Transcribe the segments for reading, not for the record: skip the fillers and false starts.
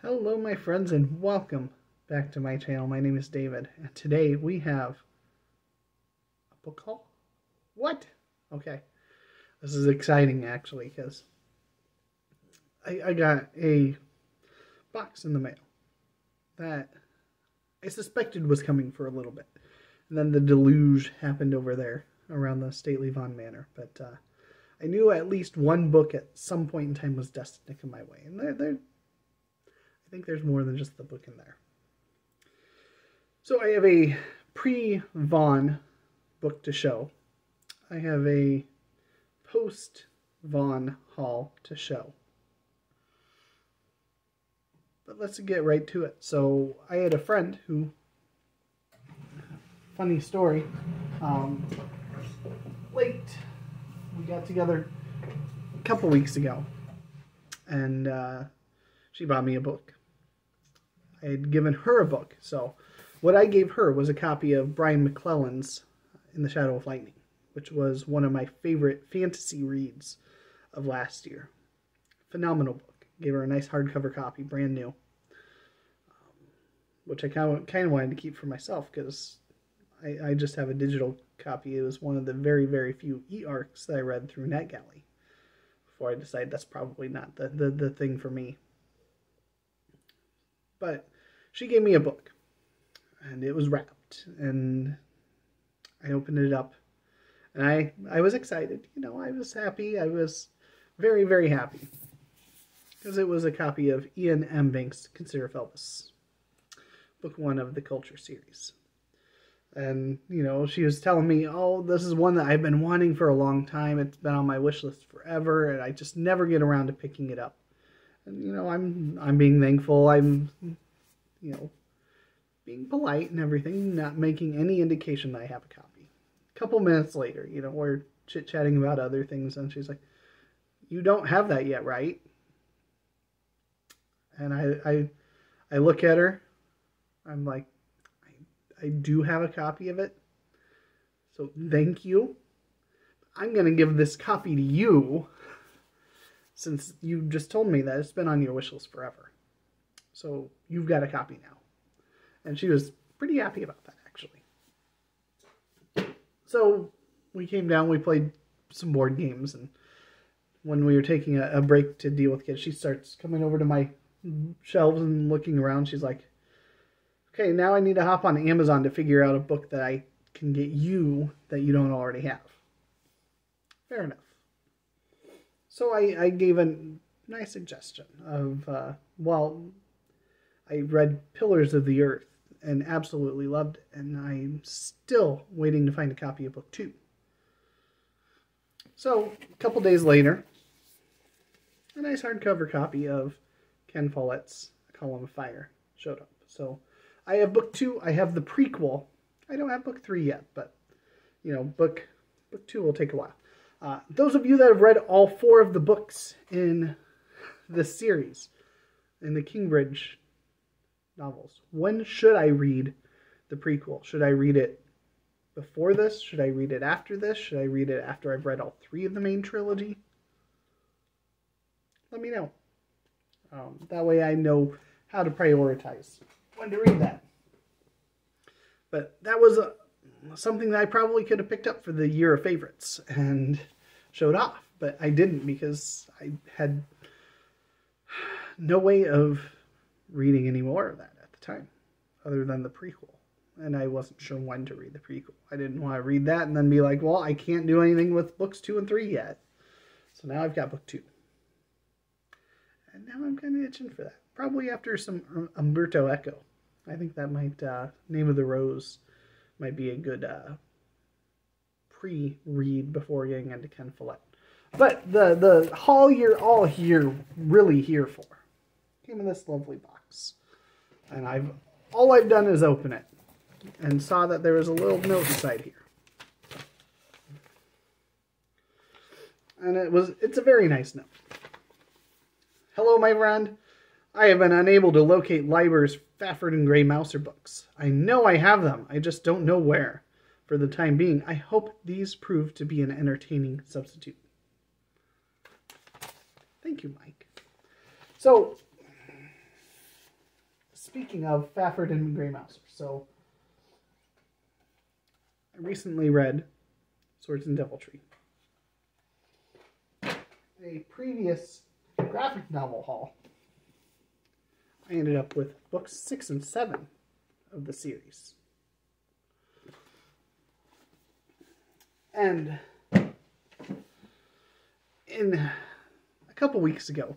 Hello my friends and welcome back to my channel. My name is David and today we have a book haul? What? Okay. This is exciting actually because I got a box in the mail that I suspected was coming for a little bit. And then the deluge happened over there around the stately Von Manor. But I knew at least one book at some point in time was destined to come my way. And I think there's more than just the book in there. So I have a pre-Vaughn book to show. I have a post-Vaughn haul to show. But let's get right to it. So I had a friend who, funny story, we got together a couple weeks ago and she bought me a book. I had given her a book, so what I gave her was a copy of Brian McClellan's In the Shadow of Lightning, which was one of my favorite fantasy reads of last year. Phenomenal book. Gave her a nice hardcover copy, brand new, which I kind of wanted to keep for myself because I just have a digital copy. It was one of the very, very few e-arcs that I read through NetGalley before I decided that's probably not the thing for me. But she gave me a book, and it was wrapped, and I opened it up, and I was excited. You know, I was happy. I was very, very happy, because it was a copy of Iain M. Banks' Consider Phelps, book 1 of the Culture series. And, you know, she was telling me, oh, this is one that I've been wanting for a long time. It's been on my wish list forever, and I just never get around to picking it up. And, you know, I'm being thankful. I'm, you know, being polite and everything, not making any indication that I have a copy. A couple minutes later, you know, we're chit-chatting about other things, and she's like, you don't have that yet, right? And I look at her. I'm like, I do have a copy of it. So thank you. I'm going to give this copy to you, since you just told me that it's been on your wish list forever. So you've got a copy now. And she was pretty happy about that, actually. So we came down, we played some board games, and when we were taking a break to deal with kids, she starts coming over to my shelves and looking around. She's like, okay, now I need to hop on Amazon to figure out a book that I can get you that you don't already have. Fair enough. So I gave a nice suggestion of, well, I read Pillars of the Earth and absolutely loved it, and I'm still waiting to find a copy of book 2. So, a couple days later, a nice hardcover copy of Ken Follett's A Column of Fire showed up. So, I have book 2, I have the prequel. I don't have book 3 yet, but, you know, book 2 will take a while. Those of you that have read all 4 of the books in this series, in the Kingbridge novels, when should I read the prequel? Should I read it before this? Should I read it after this? Should I read it after I've read all 3 of the main trilogy? Let me know. That way I know how to prioritize when to read that. But that was something that I probably could have picked up for the year of favorites and showed off, but I didn't because I had no way of reading any more of that at the time other than the prequel, and I wasn't sure when to read the prequel. I didn't want to read that and then be like, well, I can't do anything with books 2 and 3 yet, so now I've got book 2, and now I'm kind of itching for that. Probably after some Umberto Eco. I think that might, Name of the Rose might be a good pre-read before getting into Ken Follett. But the haul you're all really here for came in this lovely box. And all I've done is open it and saw that there was a little note inside here. And it's a very nice note. Hello, my friend. I have been unable to locate Leiber's Fafford and Grey Mouser books. I know I have them, I just don't know where. For the time being, I hope these prove to be an entertaining substitute. Thank you, Mike. So, speaking of Fafhrd and Grey Mouser, so I recently read Swords and Deviltry. A previous graphic novel haul, I ended up with books 6 and 7 of the series. And in a couple weeks ago,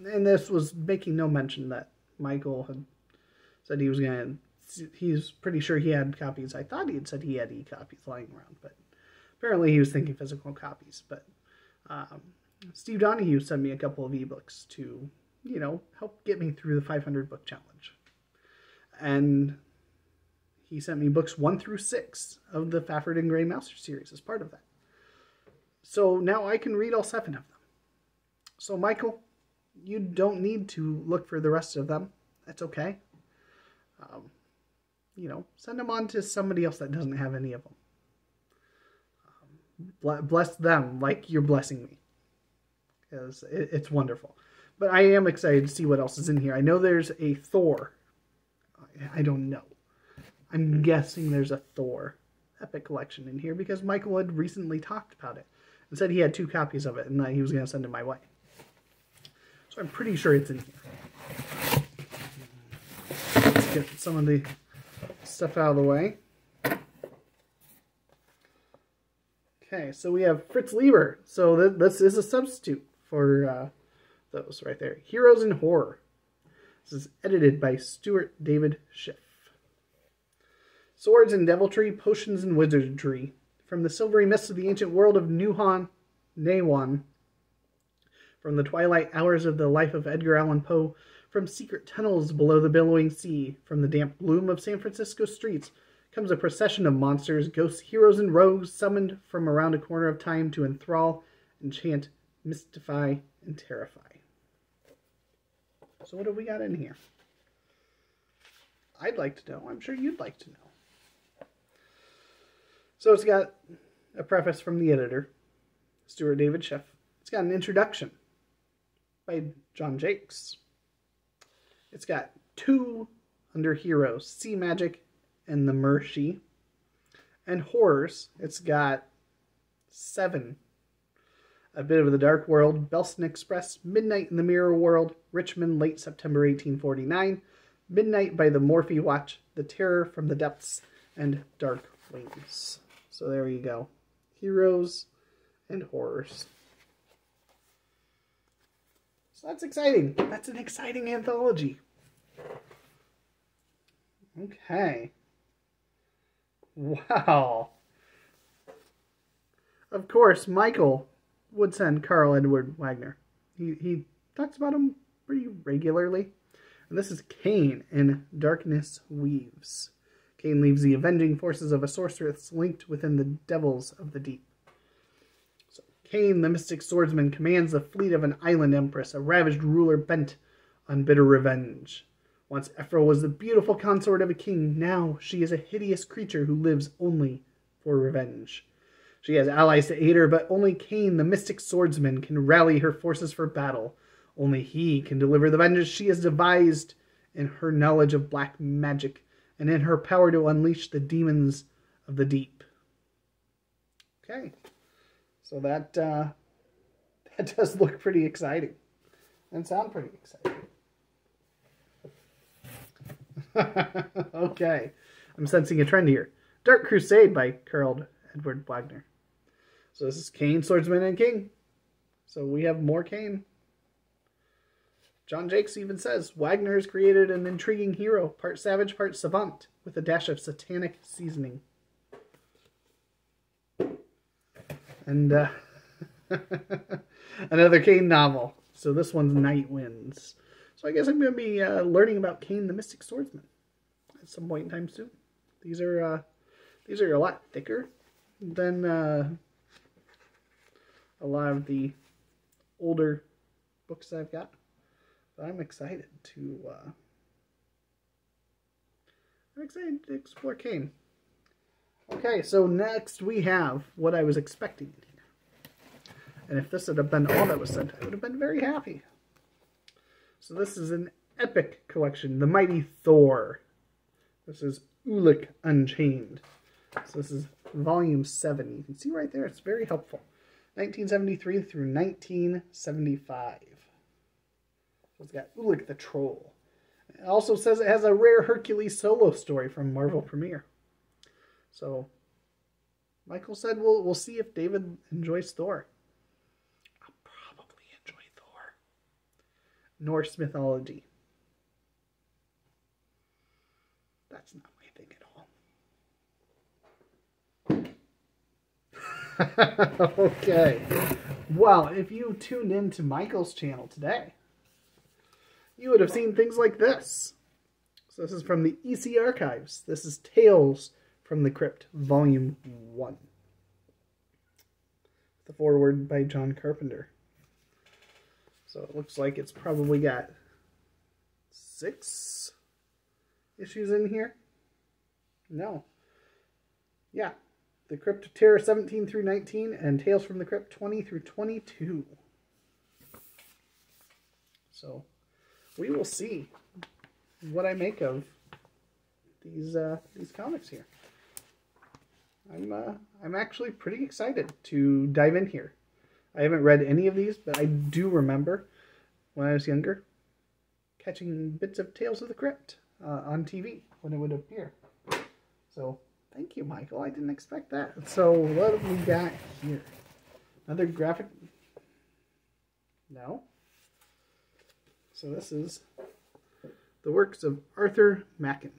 and this was making no mention that Michael had said he was going to, he's pretty sure he had copies. I thought he had said he had e-copies lying around, but apparently he was thinking physical copies. But Steve Donahue sent me a couple of ebooks to, you know, help get me through the 500 book challenge. And he sent me books 1 through 6 of the Fafhrd and Grey Mouser series as part of that. So now I can read all 7 of them. So Michael, you don't need to look for the rest of them. That's okay. You know, send them on to somebody else that doesn't have any of them. Bless them like you're blessing me. Because it's wonderful. But I am excited to see what else is in here. I know there's a Thor. I don't know. I'm guessing there's a Thor Epic Collection in here because Michael had recently talked about it and said he had 2 copies of it and that he was going to send it my way. So I'm pretty sure it's in here. Let's get some of the stuff out of the way. Okay, so we have Fritz Leiber. So this is a substitute for those right there. Heroes in Horror. This is edited by Stuart David Schiff. Swords and Deviltry, Potions and Wizardry. From the silvery mists of the ancient world of Nawan. From the twilight hours of the life of Edgar Allan Poe. From secret tunnels below the billowing sea. From the damp gloom of San Francisco streets comes a procession of monsters, ghosts, heroes, and rogues summoned from around a corner of time to enthrall, enchant, mystify, and terrify. So what do we got in here? I'd like to know. I'm sure you'd like to know. So it's got a preface from the editor, Stuart David Schiff. It's got an introduction by John Jakes. It's got 2 under heroes, Sea Magic and the Mercy. And horrors, it's got 7. A Bit of the Dark World, Belston Express, Midnight in the Mirror World, Richmond, late September 1849, Midnight by the Morphe Watch, The Terror from the Depths, and Dark Wings. So there you go. Heroes and horrors. So that's exciting. That's an exciting anthology. Okay. Wow. Of course, Michael would send Karl Edward Wagner. He talks about him pretty regularly. And this is Cain in Darkness Weaves. Cain leaves the avenging forces of a sorceress linked within the devils of the deep. So Cain, the mystic swordsman, commands the fleet of an island empress, a ravaged ruler bent on bitter revenge. Once Ephra was the beautiful consort of a king, now she is a hideous creature who lives only for revenge. She has allies to aid her, but only Cain, the mystic swordsman, can rally her forces for battle. Only he can deliver the vengeance she has devised in her knowledge of black magic and in her power to unleash the demons of the deep. Okay, so that does look pretty exciting and sound pretty exciting. Okay, I'm sensing a trend here. Dark Crusade by Karl Edward Wagner. So this is Cain, Swordsman, and King. So we have more Cain. John Jakes even says, Wagner has created an intriguing hero, part savage, part savant, with a dash of satanic seasoning. And another Cain novel. So this one's Night Winds. So I guess I'm going to be learning about Cain the Mystic Swordsman at some point in time soon. These are a lot thicker than a lot of the older books I've got. But I'm excited to explore Cain. Okay, so next we have what I was expecting in here. And if this had been all that was sent, I would have been very happy. So this is an epic collection, The Mighty Thor. This is Ulik Unchained. So this is volume 7. You can see right there, it's very helpful. 1973 through 1975. So it's got Ulik the Troll. It also says it has a rare Hercules solo story from Marvel Premiere. So Michael said we'll see if David enjoys Thor. I'll probably enjoy Thor. Norse mythology. That's not my thing at all. Okay. Well, if you tuned into Michael's channel today, you would have seen things like this. So this is from the EC Archives. This is Tales from the Crypt, Volume 1. The foreword by John Carpenter. So it looks like it's probably got 6 issues in here. No. Yeah. The Crypt of Terror 17 through 19 and Tales from the Crypt 20 through 22. So we will see what I make of these comics here. I'm actually pretty excited to dive in here. I haven't read any of these, but I do remember when I was younger catching bits of Tales of the Crypt on TV when it would appear. So thank you, Michael. I didn't expect that. So what have we got here? Another graphic? No. So this is the works of Arthur Machen.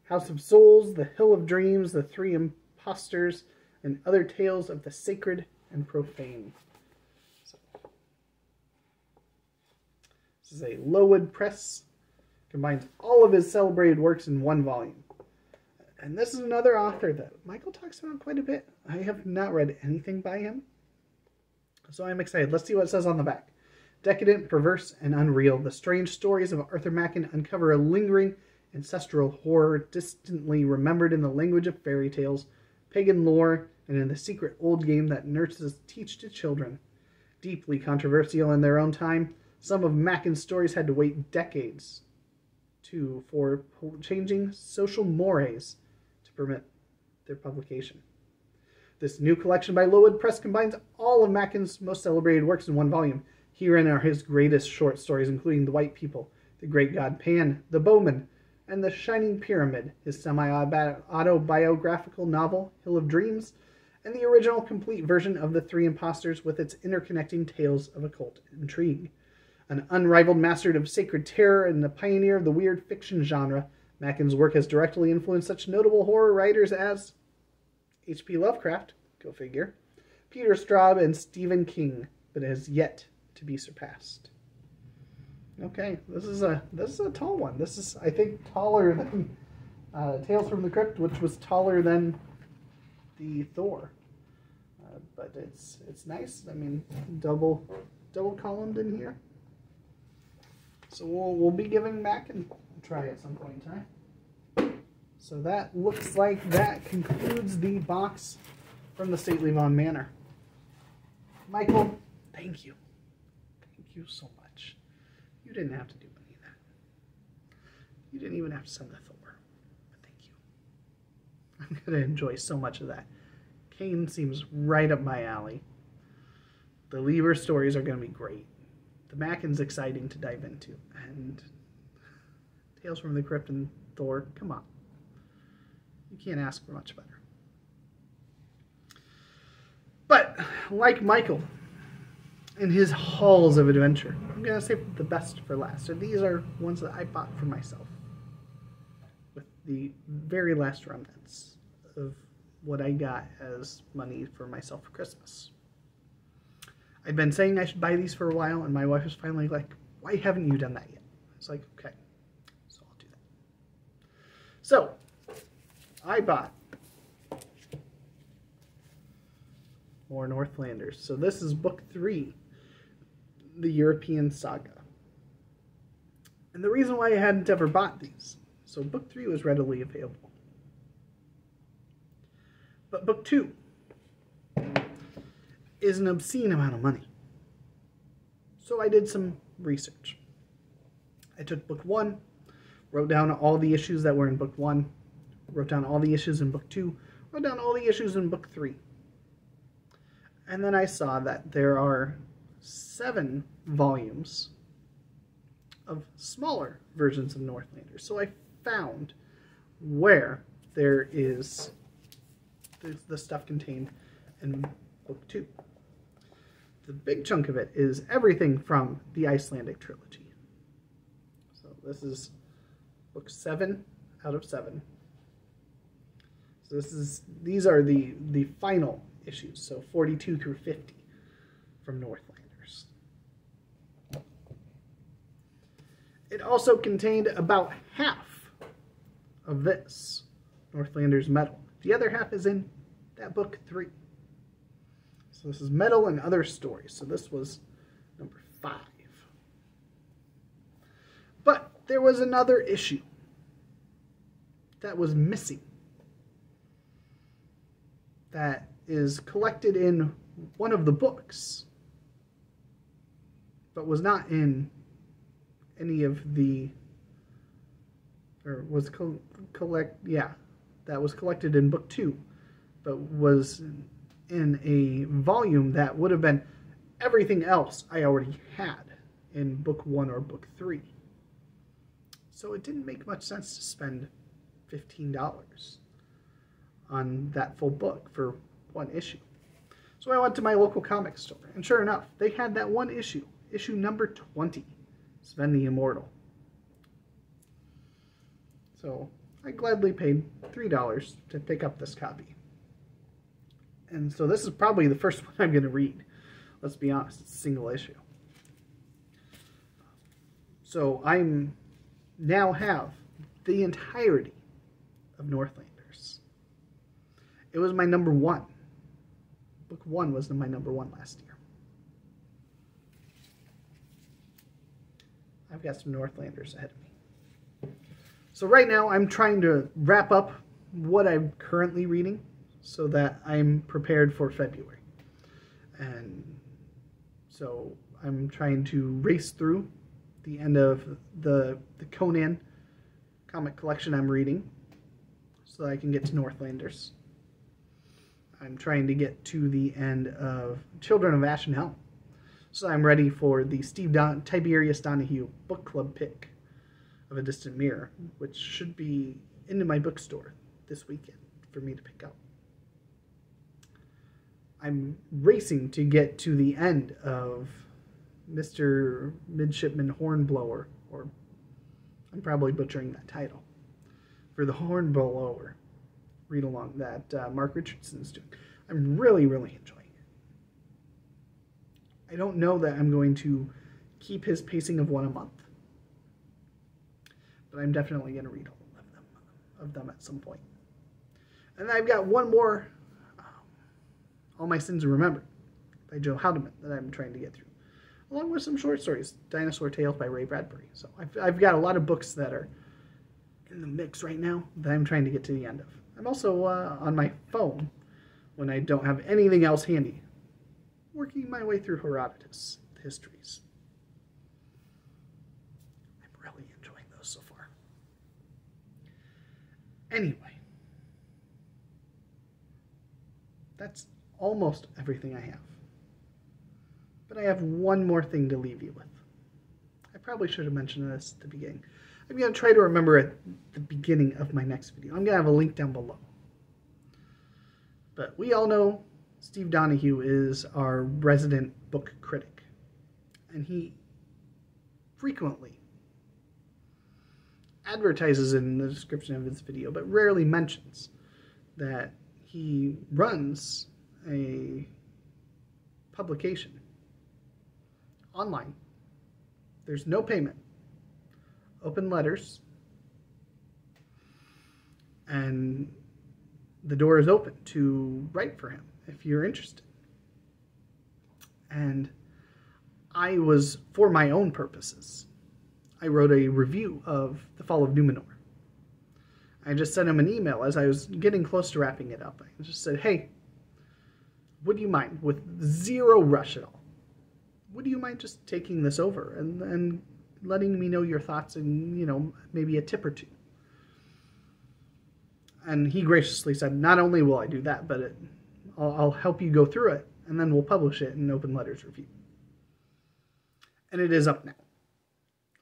House of Souls, The Hill of Dreams, The Three Impostors, and Other Tales of the Sacred and Profane. So, this is a Lowood Press. Combines all of his celebrated works in one volume. And this is another author that Michael talks about quite a bit. I have not read anything by him, so I'm excited. Let's see what it says on the back. Decadent, perverse, and unreal, the strange stories of Arthur Machen uncover a lingering ancestral horror distantly remembered in the language of fairy tales, pagan lore, and in the secret old game that nurses teach to children. Deeply controversial in their own time, some of Machen's stories had to wait decades for changing social mores to permit their publication. This new collection by Lowood Press combines all of Machen's most celebrated works in one volume. Herein are his greatest short stories, including The White People, The Great God Pan, The Bowman, and The Shining Pyramid, his semi-autobiographical novel, Hill of Dreams, and the original complete version of The Three Impostors with its interconnecting tales of occult intrigue. An unrivaled master of sacred terror and a pioneer of the weird fiction genre, Machen's work has directly influenced such notable horror writers as H.P. Lovecraft, go figure, Peter Straub, and Stephen King, but it has yet to be surpassed. Okay, this is a tall one. This is, I think, taller than Tales from the Crypt, which was taller than the Thor. But it's nice. I mean, double columned in here. So we'll be giving Machen a try at some point in time. So that looks like that concludes the box from the Stately Vaughan Manor. Michael, thank you. Thank you so much. You didn't have to do any of that. You didn't even have to send the Thor. But thank you. I'm going to enjoy so much of that. Kane seems right up my alley. The Lieber stories are going to be great. The Machen's exciting to dive into. And Tales from the Crypt and Thor, come on. You can't ask for much better. But, like Michael, in his halls of adventure, I'm going to save the best for last. So these are ones that I bought for myself. With the very last remnants of what I got as money for myself for Christmas. I'd been saying I should buy these for a while, and my wife was finally like, why haven't you done that yet? I was like, okay, so I'll do that. So, I bought more Northlanders. So this is book 3, the European Saga. And the reason why I hadn't ever bought these, so book 3 was readily available. But book 2 is an obscene amount of money. So I did some research. I took book 1, wrote down all the issues that were in book 1, wrote down all the issues in book 2, wrote down all the issues in book 3. And then I saw that there are 7 volumes of smaller versions of Northlanders. So I found where there is the stuff contained in book 2. The big chunk of it is everything from the Icelandic trilogy. So this is book 7 out of 7. So these are the final issues, so 42 through 50 from Northlanders. It also contained about half of this, Northlanders Metal. The other half is in that book 3. So this is Metal and Other Stories. So this was number 5. But there was another issue that was missing that is collected in one of the books, but was not in any of the, or was that was collected in book 2, but was in a volume that would have been everything else I already had in book 1 or book 3. So it didn't make much sense to spend $15 on that full book for one issue. So I went to my local comic store, and sure enough, they had that one issue, issue number 20, Sven the Immortal. So I gladly paid $3 to pick up this copy. And so this is probably the first one I'm going to read. Let's be honest, it's a single issue. So I now have the entirety of Northlanders. It was my number 1. Book 1 was my number 1 last year. I've got some Northlanders ahead of me. So right now I'm trying to wrap up what I'm currently reading so that I'm prepared for February. And so I'm trying to race through the end of the Conan comic collection I'm reading so that I can get to Northlanders. I'm trying to get to the end of Children of Ash and Helm, so I'm ready for the Tiberius Donahue book club pick of A Distant Mirror, which should be into my bookstore this weekend for me to pick up. I'm racing to get to the end of Mr. Midshipman Hornblower, or I'm probably butchering that title, for the Hornblower read-along that Mark Richardson's doing. I'm really, really enjoying it. I don't know that I'm going to keep his pacing of one a month, but I'm definitely going to read all of them at some point. And I've got one more, All My Sins Are Remembered, by Joe Haldeman, that I'm trying to get through, along with some short stories, Dinosaur Tales by Ray Bradbury. So I've got a lot of books that are in the mix right now that I'm trying to get to the end of. I'm also on my phone, when I don't have anything else handy, working my way through Herodotus, the histories. I'm really enjoying those so far. Anyway, that's almost everything I have. But I have one more thing to leave you with. I probably should have mentioned this at the beginning. I'm going to try to remember at the beginning of my next video. I'm going to have a link down below. But we all know Steve Donahue is our resident book critic. And he frequently advertises in the description of his video, but rarely mentions that he runs a publication online. There's no payment. Open letters, and the door is open to write for him if you're interested. And I was, for my own purposes, I wrote a review of The Fall of Numenor. I just sent him an email as I was getting close to wrapping it up. I just said, hey, would you mind, with zero rush at all, would you mind just taking this over and letting me know your thoughts and, you know, maybe a tip or two. And he graciously said, not only will I do that, but I'll help you go through it, and then we'll publish it in Open Letters Review. And it is up now.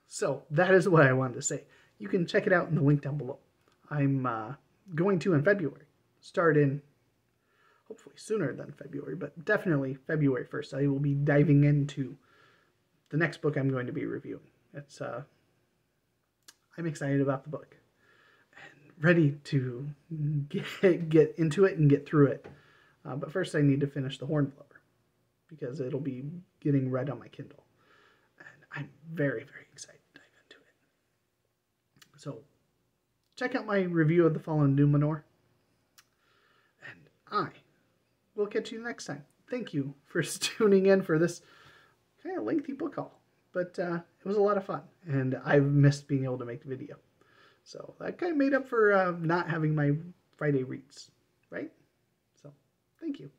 So that is what I wanted to say. You can check it out in the link down below. I'm going to in February. Start in, hopefully sooner than February, but definitely February 1st. I will be diving into the next book I'm going to be reviewing. It's I'm excited about the book and ready to get into it and get through it. But first I need to finish The Hornblower because it'll be getting read on my Kindle. And I'm very, very excited to dive into it. So check out my review of The Fallen Numenor. And I will catch you next time. Thank you for tuning in for this kind of lengthy book haul. But it was a lot of fun. And I've missed being able to make the video. So that kind of made up for not having my Friday reads. Right? So, thank you.